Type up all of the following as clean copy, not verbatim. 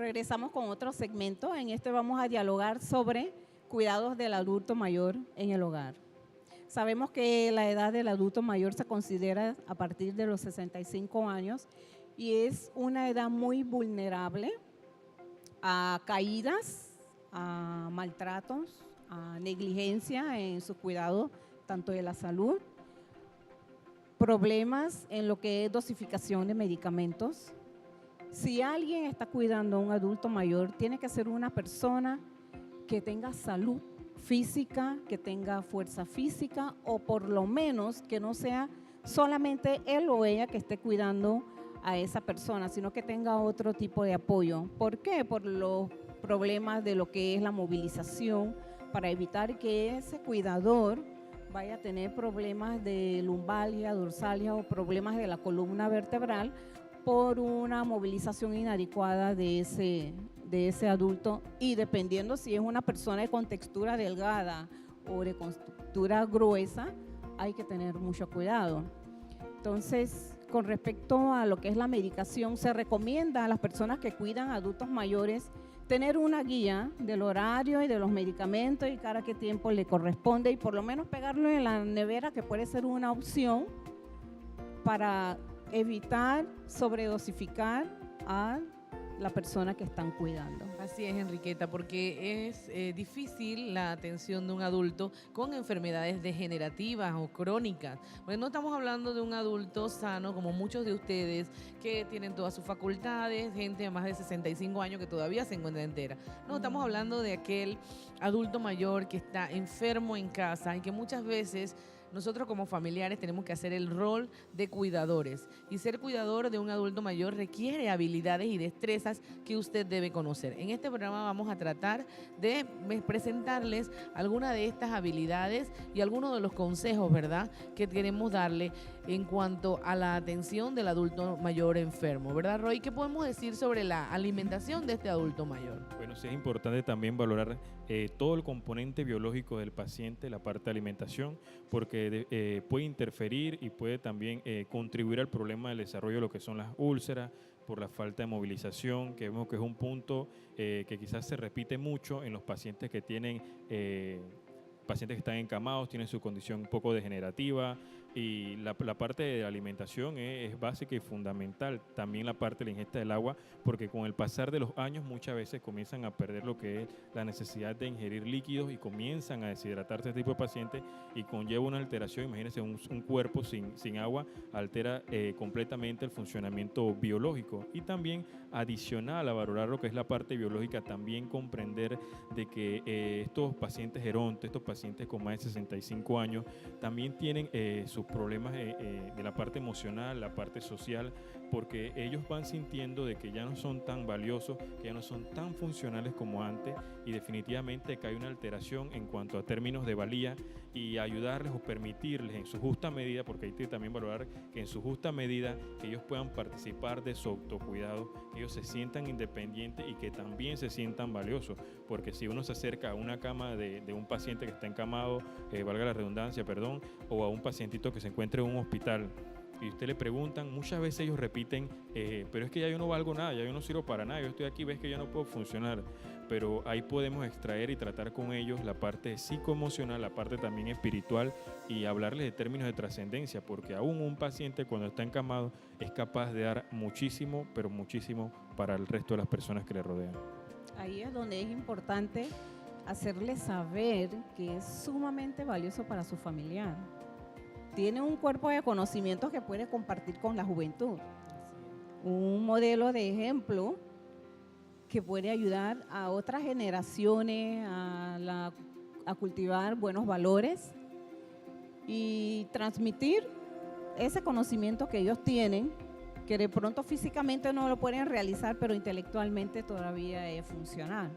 Regresamos con otro segmento. En este vamos a dialogar sobre cuidados del adulto mayor en el hogar. Sabemos que la edad del adulto mayor se considera a partir de los 65 años y es una edad muy vulnerable a caídas, a maltratos, a negligencia en su cuidado, tanto de la salud, problemas en lo que es dosificación de medicamentos. Si alguien está cuidando a un adulto mayor, tiene que ser una persona que tenga salud física, que tenga fuerza física o por lo menos que no sea solamente él o ella que esté cuidando a esa persona, sino que tenga otro tipo de apoyo. ¿Por qué? Por los problemas de lo que es la movilización, para evitar que ese cuidador vaya a tener problemas de lumbalgia, dorsalgia o problemas de la columna vertebral por una movilización inadecuada de ese adulto, y dependiendo si es una persona con textura delgada o de textura gruesa, hay que tener mucho cuidado. Entonces, con respecto a lo que es la medicación, se recomienda a las personas que cuidan a adultos mayores tener una guía del horario y de los medicamentos y cada qué tiempo le corresponde, y por lo menos pegarlo en la nevera, que puede ser una opción para evitar sobredosificar a la persona que están cuidando. Así es, Enriqueta, porque es difícil la atención de un adulto con enfermedades degenerativas o crónicas. Pues no estamos hablando de un adulto sano como muchos de ustedes que tienen todas sus facultades, gente de más de 65 años que todavía se encuentra entera. No, estamos hablando de aquel adulto mayor que está enfermo en casa y que muchas veces nosotros como familiares tenemos que hacer el rol de cuidadores, y ser cuidador de un adulto mayor requiere habilidades y destrezas que usted debe conocer. En este programa vamos a tratar de presentarles algunas de estas habilidades y algunos de los consejos, ¿verdad?, que queremos darle en cuanto a la atención del adulto mayor enfermo, ¿verdad, Roy? ¿Qué podemos decir sobre la alimentación de este adulto mayor? Bueno, sí es importante también valorar todo el componente biológico del paciente, la parte de alimentación, porque puede interferir y puede también contribuir al problema del desarrollo de lo que son las úlceras, por la falta de movilización, que vemos que es un punto que quizás se repite mucho en los pacientes que tienen pacientes que están encamados, tienen su condición un poco degenerativa, y la parte de la alimentación es básica y fundamental. También la parte de la ingesta del agua, porque con el pasar de los años muchas veces comienzan a perder lo que es la necesidad de ingerir líquidos y comienzan a deshidratarse este tipo de pacientes, y conlleva una alteración. Imagínense, un cuerpo sin agua altera completamente el funcionamiento biológico. Y también, adicional a valorar lo que es la parte biológica, también comprender de que estos pacientes gerontes, estos pacientes con más de 65 años, también tienen sus problemas de la parte emocional, la parte social, porque ellos van sintiendo de que ya no son tan valiosos, que ya no son tan funcionales como antes, y definitivamente que hay una alteración en cuanto a términos de valía, y ayudarles o permitirles en su justa medida, porque hay que también valorar que en su justa medida que ellos puedan participar de su autocuidado, que ellos se sientan independientes y que también se sientan valiosos, porque si uno se acerca a una cama de un paciente que está encamado, valga la redundancia, perdón, o a un pacientito que se encuentre en un hospital, y usted le preguntan, muchas veces ellos repiten, pero es que ya yo no valgo nada, ya yo no sirvo para nada, yo estoy aquí, ves que yo no puedo funcionar. Pero ahí podemos extraer y tratar con ellos la parte psicoemocional, la parte también espiritual, y hablarles de términos de trascendencia, porque aún un paciente cuando está encamado es capaz de dar muchísimo, pero muchísimo para el resto de las personas que le rodean. Ahí es donde es importante hacerle saber que es sumamente valioso para su familiar. Tiene un cuerpo de conocimientos que puede compartir con la juventud. Un modelo de ejemplo que puede ayudar a otras generaciones a cultivar buenos valores y transmitir ese conocimiento que ellos tienen, que de pronto físicamente no lo pueden realizar, pero intelectualmente todavía es funcional.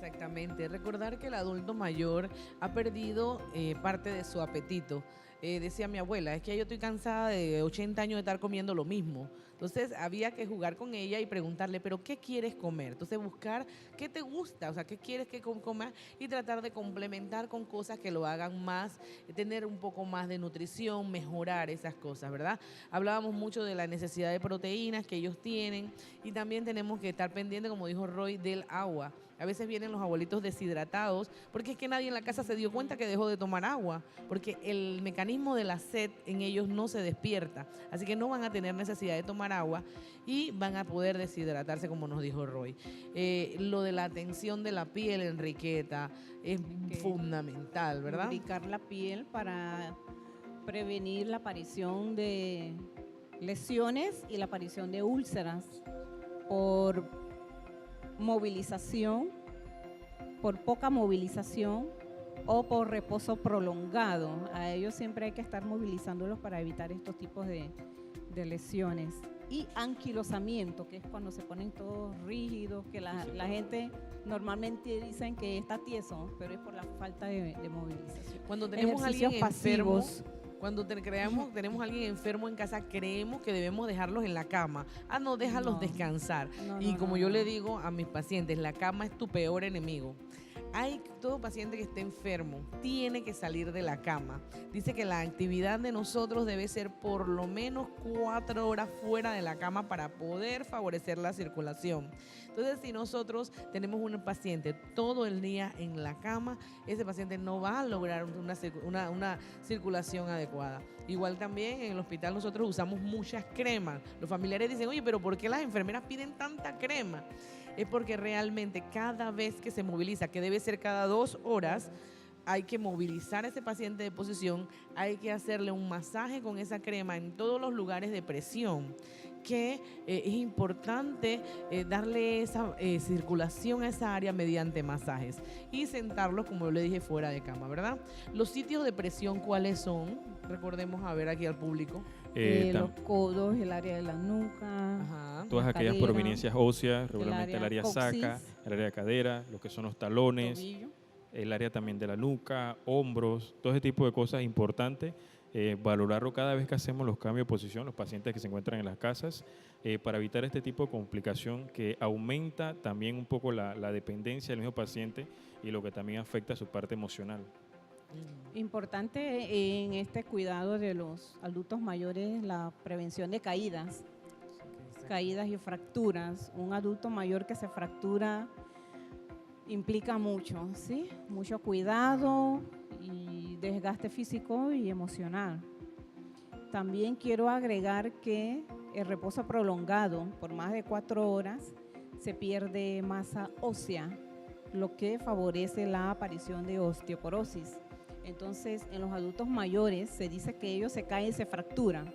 Exactamente. Recordar que el adulto mayor ha perdido parte de su apetito. Decía mi abuela, es que yo estoy cansada de 80 años de estar comiendo lo mismo. Entonces había que jugar con ella y preguntarle, ¿pero qué quieres comer? Entonces buscar qué te gusta, o sea, qué quieres que comas y tratar de complementar con cosas que lo hagan más, tener un poco más de nutrición, mejorar esas cosas, ¿verdad? Hablábamos mucho de la necesidad de proteínas que ellos tienen y también tenemos que estar pendientes, como dijo Roy, del agua. A veces vienen los abuelitos deshidratados porque es que nadie en la casa se dio cuenta que dejó de tomar agua, porque el mecanismo de la sed en ellos no se despierta, así que no van a tener necesidad de tomar agua y van a poder deshidratarse, como nos dijo Roy. Lo de la atención de la piel, Enriqueta, es fundamental, ¿verdad? Lubricar la piel para prevenir la aparición de lesiones y la aparición de úlceras por movilización, por poca movilización o por reposo prolongado. A ellos siempre hay que estar movilizándolos para evitar estos tipos de lesiones. Y anquilosamiento, que es cuando se ponen todos rígidos, que la gente normalmente dicen que está tieso, pero es por la falta de movilización. Cuando tenemos a alguien enfermo, pasivos. cuando tenemos a alguien enfermo en casa, creemos que debemos dejarlos en la cama. No, déjalos descansar. Y como yo le digo a mis pacientes, la cama es tu peor enemigo. Todo paciente que esté enfermo tiene que salir de la cama. Dice que la actividad de nosotros debe ser por lo menos 4 horas fuera de la cama para poder favorecer la circulación. Entonces, si nosotros tenemos un paciente todo el día en la cama, ese paciente no va a lograr una circulación adecuada. Igual también en el hospital nosotros usamos muchas cremas. Los familiares dicen, oye, pero ¿por qué las enfermeras piden tanta crema? Es porque realmente cada vez que se moviliza, que debe ser cada 2 horas, hay que movilizar a ese paciente de posición, hay que hacerle un masaje con esa crema en todos los lugares de presión, que es importante darle esa circulación a esa área mediante masajes y sentarlos, como yo le dije, fuera de cama, ¿verdad? Los sitios de presión, ¿cuáles son? Recordemos a ver aquí al público. Los codos, el área de la nuca. Ajá. Todas aquellas cadera, prominencias óseas, regularmente el área coxis, saca, el área de cadera, lo que son los talones, tobillo. el área también de la nuca, hombros, todo ese tipo de cosas importantes. Valorarlo cada vez que hacemos los cambios de posición, los pacientes que se encuentran en las casas, para evitar este tipo de complicación que aumenta también un poco la dependencia del mismo paciente y lo que también afecta a su parte emocional. Importante en este cuidado de los adultos mayores la prevención de caídas y fracturas. Un adulto mayor que se fractura implica mucho, ¿sí? Mucho cuidado y desgaste físico y emocional. También quiero agregar que el reposo prolongado por más de 4 horas se pierde masa ósea, lo que favorece la aparición de osteoporosis. Entonces, en los adultos mayores se dice que ellos se caen y se fracturan,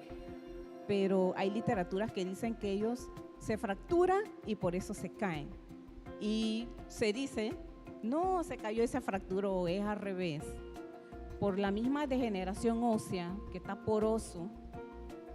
pero hay literaturas que dicen que ellos se fracturan y por eso se caen. Y se dice, no, se cayó y se fracturó, es al revés. Por la misma degeneración ósea, que está poroso,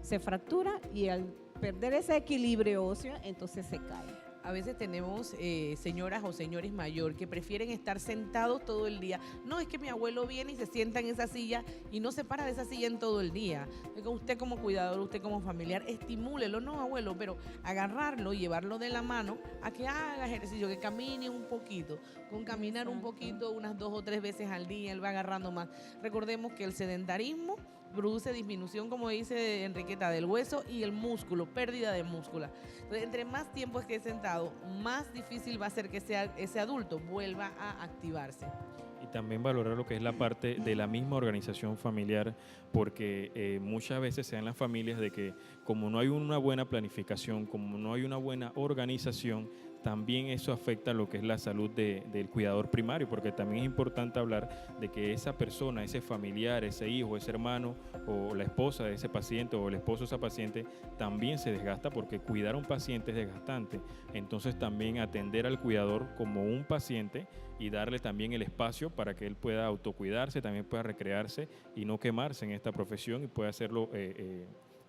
se fractura y al perder ese equilibrio óseo, entonces se cae. A veces tenemos señoras o señores mayor que prefieren estar sentados todo el día. No, es que mi abuelo viene y se sienta en esa silla y no se para de esa silla en todo el día. Usted como cuidador, usted como familiar, estimúlelo, no abuelo, pero agarrarlo y llevarlo de la mano a que haga ejercicio, que camine un poquito. Con caminar un poquito, unas 2 o 3 veces al día, él va agarrando más. Recordemos que el sedentarismo produce disminución, como dice Enriqueta, del hueso y el músculo, pérdida de múscula. Entonces, entre más tiempo esté sentado, más difícil va a ser que ese adulto vuelva a activarse. Y también valorar lo que es la parte de la misma organización familiar, porque muchas veces se dan las familias de que como no hay una buena planificación, como no hay una buena organización, también eso afecta lo que es la salud del cuidador primario, porque también es importante hablar de que esa persona, ese familiar, ese hijo, ese hermano o la esposa de ese paciente o el esposo de esa paciente también se desgasta, porque cuidar a un paciente es desgastante. Entonces también atender al cuidador como un paciente y darle también el espacio para que él pueda autocuidarse, también pueda recrearse y no quemarse en esta profesión y pueda hacerlo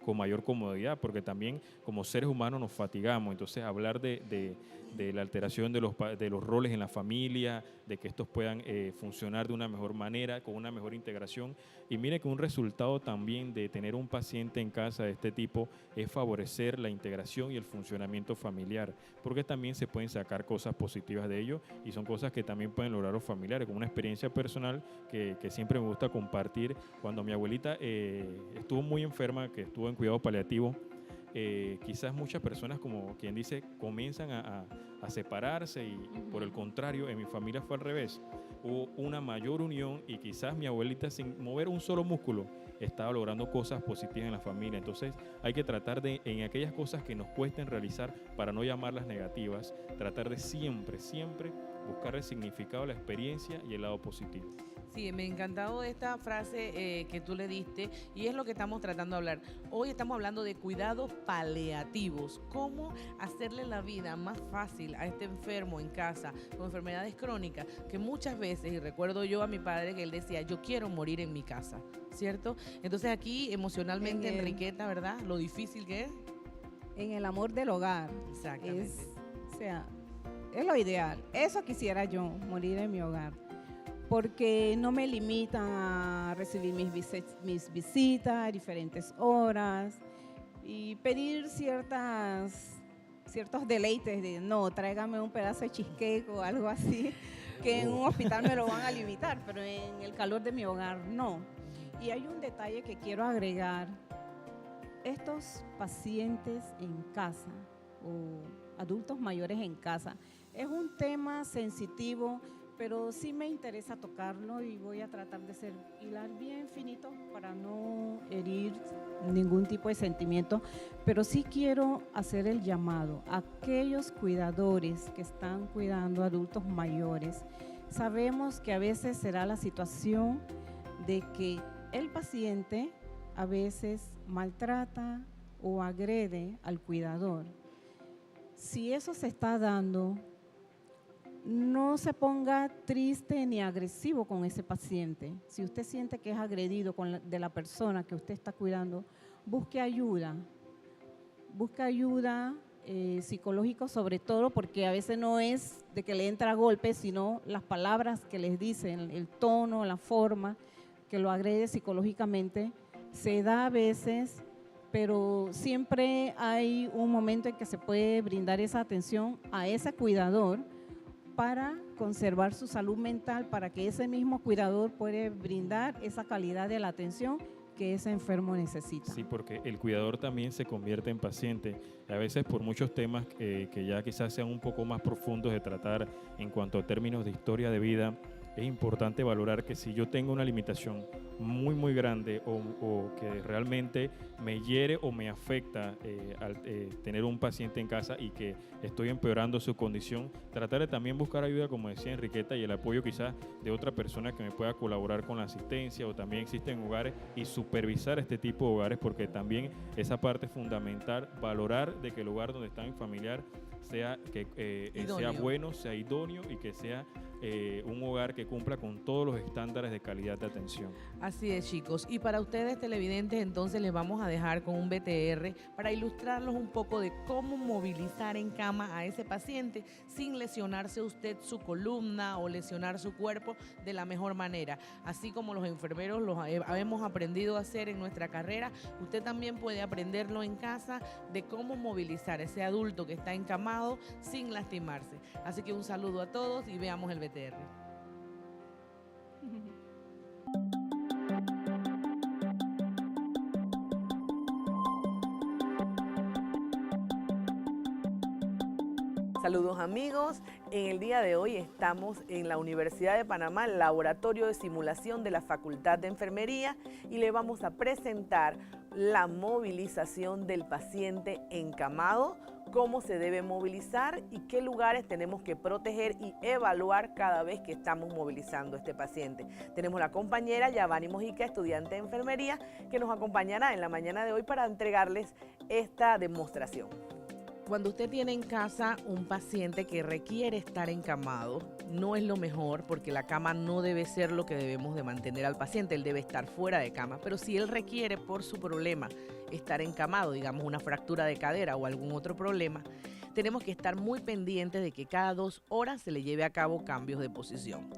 con mayor comodidad, porque también como seres humanos nos fatigamos. Entonces, hablar de la alteración de los roles en la familia, de que estos puedan funcionar de una mejor manera, con una mejor integración. Y mire que un resultado también de tener un paciente en casa de este tipo es favorecer la integración y el funcionamiento familiar, porque también se pueden sacar cosas positivas de ello y son cosas que también pueden lograr los familiares, como una experiencia personal que siempre me gusta compartir. Cuando mi abuelita estuvo muy enferma, que estuvo en cuidado paliativo, quizás muchas personas, como quien dice, comienzan a separarse y por el contrario, en mi familia fue al revés. Hubo una mayor unión y quizás mi abuelita, sin mover un solo músculo, estaba logrando cosas positivas en la familia. Entonces hay que tratar de, en aquellas cosas que nos cuesten realizar, para no llamarlas negativas, tratar de siempre buscar el significado, la experiencia y el lado positivo. Sí, me ha encantado esta frase que tú le diste y es lo que estamos tratando de hablar. Hoy estamos hablando de cuidados paliativos, cómo hacerle la vida más fácil a este enfermo en casa con enfermedades crónicas, que muchas veces, y recuerdo yo a mi padre que él decía, yo quiero morir en mi casa, ¿cierto? Entonces aquí emocionalmente, Enriqueta, ¿verdad? Lo difícil que es. En el amor del hogar. Exactamente. Es lo ideal. Eso quisiera yo, morir en mi hogar. Porque no me limitan a recibir mis visitas a diferentes horas y pedir ciertos deleites de no, tráigame un pedazo de cheesecake o algo así, que en un hospital me lo van a limitar, pero en el calor de mi hogar no. Y hay un detalle que quiero agregar. Estos pacientes en casa o adultos mayores en casa es un tema sensitivo, pero sí me interesa tocarlo y voy a tratar de hilar bien finito para no herir ningún tipo de sentimiento, pero sí quiero hacer el llamado a aquellos cuidadores que están cuidando a adultos mayores. Sabemos que a veces será la situación de que el paciente a veces maltrata o agrede al cuidador. Si eso se está dando, no se ponga triste ni agresivo con ese paciente. Si usted siente que es agredido de la persona que usted está cuidando, busque ayuda. Busque ayuda psicológica sobre todo, porque a veces no es de que le entra a golpes, sino las palabras que les dicen, el tono, la forma que lo agrede psicológicamente. Se da a veces, pero siempre hay un momento en que se puede brindar esa atención a ese cuidador para conservar su salud mental, para que ese mismo cuidador pueda brindar esa calidad de la atención que ese enfermo necesita. Sí, porque el cuidador también se convierte en paciente, a veces por muchos temas que ya quizás sean un poco más profundos de tratar en cuanto a términos de historia de vida. Es importante valorar que si yo tengo una limitación muy grande o que realmente me hiere o me afecta al tener un paciente en casa y que estoy empeorando su condición, tratar de también buscar ayuda, como decía Enriqueta, y el apoyo quizás de otra persona que me pueda colaborar con la asistencia, o también existen hogares, y supervisar este tipo de hogares, porque también esa parte es fundamental, valorar de que el lugar donde está mi familiar sea bueno, sea idóneo y que sea un hogar que cumpla con todos los estándares de calidad de atención. Así es, chicos. Y para ustedes televidentes, entonces les vamos a dejar con un BTR para ilustrarlos un poco de cómo movilizar en cama a ese paciente sin lesionarse usted su columna o lesionar su cuerpo de la mejor manera. Así como los enfermeros los hemos aprendido a hacer en nuestra carrera, usted también puede aprenderlo en casa de cómo movilizar a ese adulto que está encamado sin lastimarse. Así que un saludo a todos y veamos el BTR. Saludos amigos, en el día de hoy estamos en la Universidad de Panamá, el Laboratorio de Simulación de la Facultad de Enfermería, y le vamos a presentar la movilización del paciente encamado, cómo se debe movilizar y qué lugares tenemos que proteger y evaluar cada vez que estamos movilizando a este paciente. Tenemos la compañera Yavani Mojica, estudiante de enfermería, que nos acompañará en la mañana de hoy para entregarles esta demostración. Cuando usted tiene en casa un paciente que requiere estar encamado, no es lo mejor porque la cama no debe ser lo que debemos de mantener al paciente, él debe estar fuera de cama, pero si él requiere por su problema estar encamado, digamos una fractura de cadera o algún otro problema, tenemos que estar muy pendientes de que cada 2 horas se le lleve a cabo cambios de posición.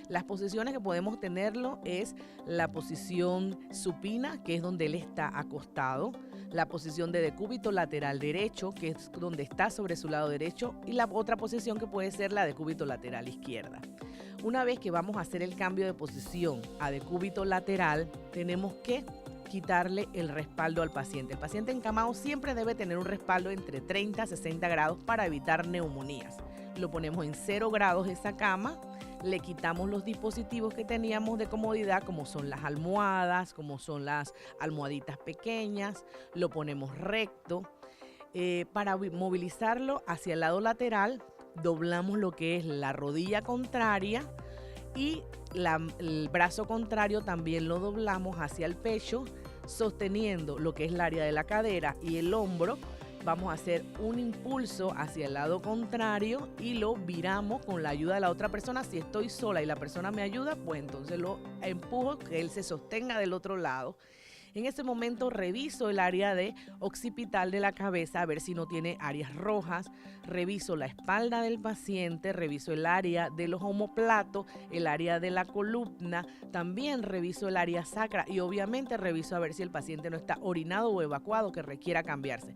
Las posiciones que podemos tenerlo es la posición supina, que es donde él está acostado, la posición de decúbito lateral derecho, que es donde está sobre su lado derecho, y la otra posición que puede ser la decúbito lateral izquierda. Una vez que vamos a hacer el cambio de posición a decúbito lateral, tenemos que quitarle el respaldo al paciente. El paciente encamado siempre debe tener un respaldo entre 30 a 60 grados para evitar neumonías. Lo ponemos en 0 grados esa cama, le quitamos los dispositivos que teníamos de comodidad, como son las almohadas, como son las almohaditas pequeñas, lo ponemos recto. Para movilizarlo hacia el lado lateral, doblamos lo que es la rodilla contraria y el brazo contrario también lo doblamos hacia el pecho, sosteniendo lo que es el área de la cadera y el hombro. Vamos a hacer un impulso hacia el lado contrario y lo viramos con la ayuda de la otra persona. Si estoy sola y la persona me ayuda, pues entonces lo empujo, que él se sostenga del otro lado. En ese momento reviso el área de occipital de la cabeza a ver si no tiene áreas rojas, reviso la espalda del paciente, reviso el área de los omóplatos, el área de la columna, también reviso el área sacra y obviamente reviso a ver si el paciente no está orinado o evacuado que requiera cambiarse.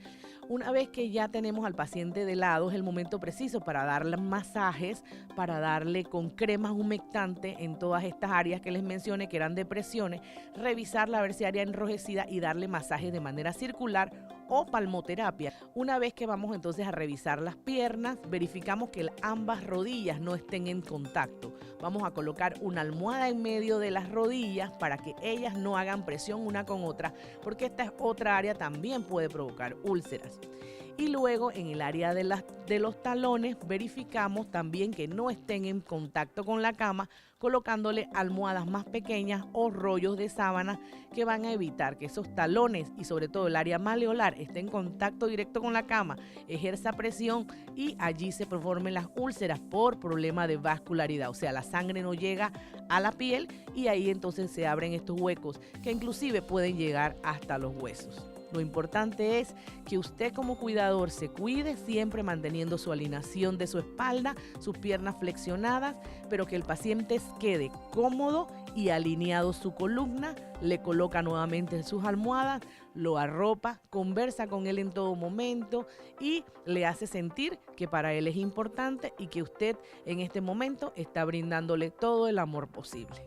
Una vez que ya tenemos al paciente de lado, es el momento preciso para darle masajes, para darle con cremas humectantes en todas estas áreas que les mencioné que eran depresiones, revisarla a ver si hay área enrojecida y darle masajes de manera circular o palmoterapia. Una vez que vamos entonces a revisar las piernas, verificamos que ambas rodillas no estén en contacto. Vamos a colocar una almohada en medio de las rodillas para que ellas no hagan presión una con otra, porque esta es otra área también puede provocar úlceras. Y luego en el área de los talones verificamos también que no estén en contacto con la cama, colocándole almohadas más pequeñas o rollos de sábana que van a evitar que esos talones y sobre todo el área maleolar esté en contacto directo con la cama, ejerza presión y allí se formen las úlceras por problema de vascularidad, o sea, la sangre no llega a la piel y ahí entonces se abren estos huecos que inclusive pueden llegar hasta los huesos. Lo importante es que usted como cuidador se cuide siempre manteniendo su alineación de su espalda, sus piernas flexionadas, pero que el paciente quede cómodo y alineado su columna, le coloca nuevamente sus almohadas, lo arropa, conversa con él en todo momento y le hace sentir que para él es importante y que usted en este momento está brindándole todo el amor posible.